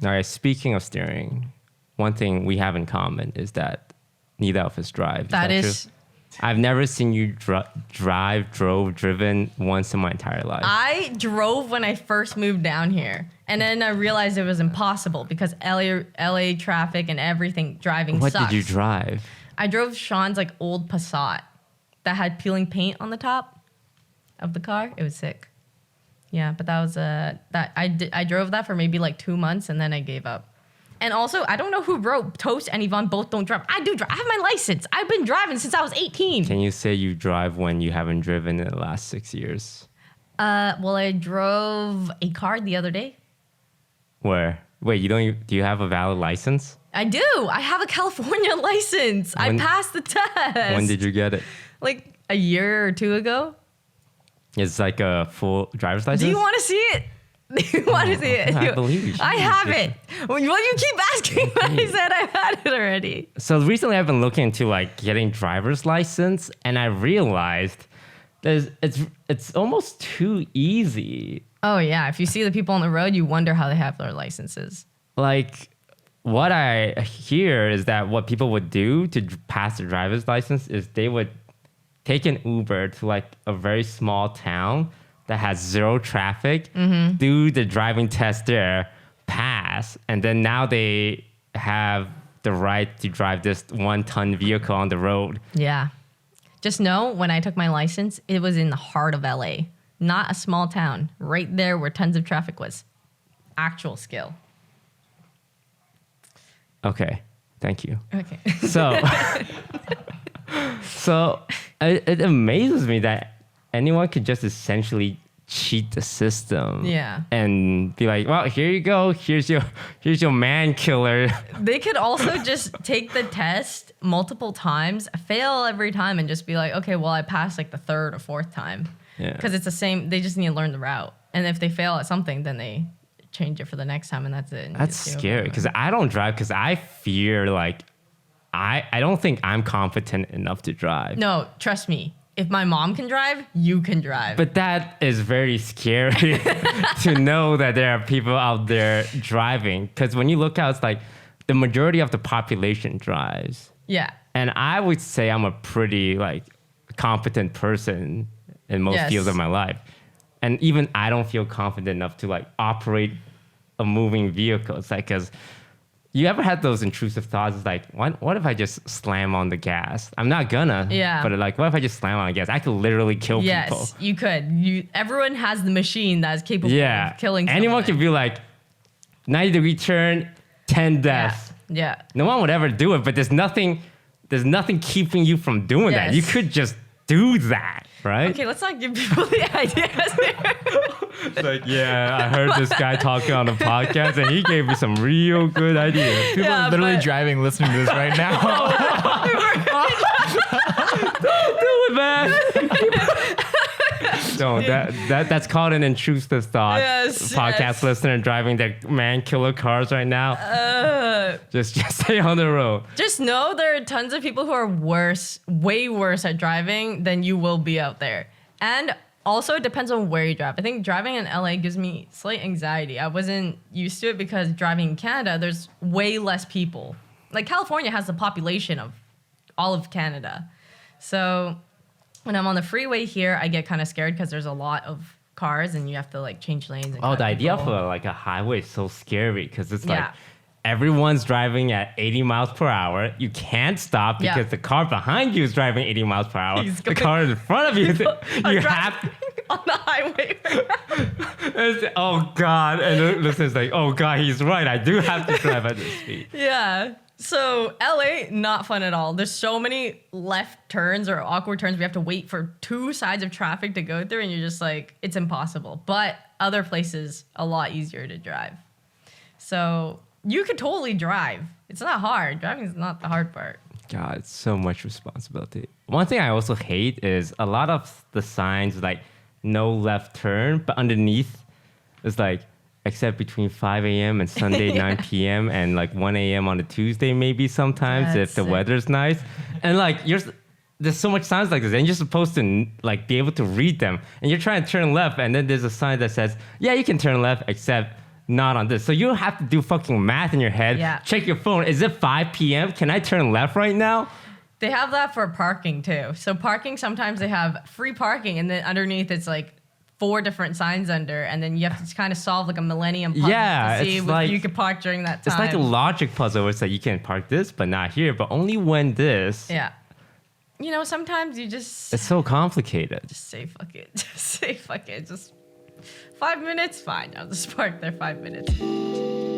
All right, speaking of steering, one thing we have in common is that neither of us drive. That is true? I've never seen you driven once in my entire life. I drove when I first moved down here. And then I realized it was impossible because LA traffic and everything, driving sucks. What did you drive? I drove Sean's like old Passat that had peeling paint on the top of the car. It was sick. Yeah, but that was I drove that for maybe like 2 months and then I gave up. And also, I don't know who wrote Toast and Yvonne both don't drive. I do drive. I have my license. I've been driving since I was 18. Can you say you drive when you haven't driven in the last 6 years? Well, I drove a car the other day. Where? Wait, do you have a valid license? I do. I have a California license. I passed the test. When did you get it? Like a year or two ago. It's like a full driver's license? Do you want to see it? Do you want to see it? I believe you. I have it. Well, you keep asking, but I said I had it already. So recently I've been looking into like getting driver's license, and I realized it's almost too easy. Oh yeah, if you see the people on the road, you wonder how they have their licenses. Like, what I hear is that what people would do to pass their driver's license is they would take an Uber to like a very small town that has zero traffic, do the driving test there, pass, and then now they have the right to drive this 1-ton vehicle on the road. Yeah. Just know, when I took my license, it was in the heart of LA. Not a small town. Right there where tons of traffic was. Actual skill. Okay. Thank you. Okay. So it amazes me that anyone could just essentially cheat the system. Yeah. And be like, well, here you go. Here's your man killer. They could also just take the test multiple times, fail every time, and just be like, okay, well, I passed like the third or fourth time. Yeah. Because it's the same. They just need to learn the route. And if they fail at something, then they change it for the next time, and that's it. That's scary because I don't drive because I fear like I don't think I'm competent enough to drive. No, trust me. If my mom can drive, you can drive. But that is very scary to know that there are people out there driving. Because when you look out, it's like the majority of the population drives. Yeah. And I would say I'm a pretty like competent person in most fields of my life. And even I don't feel confident enough to like operate a moving vehicle. It's like, because you ever had those intrusive thoughts? It's like, what if I just slam on the gas? I'm not gonna. Yeah. But like, what if I just slam on the gas? I could literally kill people. Yes, you could. Everyone has the machine that is capable of killing someone. Anyone could be like, 90-degree turn, 10 deaths. Yeah. No one would ever do it, but there's nothing keeping you from doing that. You could just do that, right? Okay, let's not give people the ideas here. It's like, yeah, I heard this guy talking on a podcast and he gave me some real good ideas. People are literally driving, listening to this right now. Don't do it, man. No, that's called an intrusive thought. Yes, Podcast listener driving their man killer cars right now. Just stay on the road. Just know there are tons of people who are way worse at driving than you will be out there. And also, it depends on where you drive. I think driving in LA gives me slight anxiety. I wasn't used to it because driving in Canada, there's way less people. Like California has the population of all of Canada. So when I'm on the freeway here, I get kind of scared because there's a lot of cars and you have to like change lanes. And the idea of like a highway is so scary because it's like everyone's driving at 80 miles per hour. You can't stop because the car behind you is driving 80 miles per hour. The car in front of you, you have on the highway. Oh God! And the listeners like, oh God, he's right. I do have to drive at this speed. Yeah. So LA, not fun at all. There's so many left turns or awkward turns. We have to wait for two sides of traffic to go through and you're just like, it's impossible. But other places, a lot easier to drive. So you could totally drive. It's not hard. Driving is not the hard part. God, it's so much responsibility. One thing I also hate is a lot of the signs like no left turn, but underneath it's like, except between 5 a.m. and Sunday 9 p.m. and like 1 a.m. on a Tuesday maybe sometimes if the weather's nice. And like there's so much signs like this and you're supposed to like be able to read them. And you're trying to turn left and then there's a sign that says, yeah, you can turn left except not on this. So you have to do fucking math in your head. Yeah. Check your phone. Is it 5 p.m.? Can I turn left right now? They have that for parking too. So parking, sometimes they have free parking, and then underneath it's like 4 different signs under, and then you have to kind of solve like a millennium puzzle to see if you could park during that time. It's like a logic puzzle where it's like you can park this, but not here, but only when this. Yeah. You know, sometimes you just so complicated. Just say fuck it. Just say fuck it. Just 5 minutes, fine. I'll just park there 5 minutes.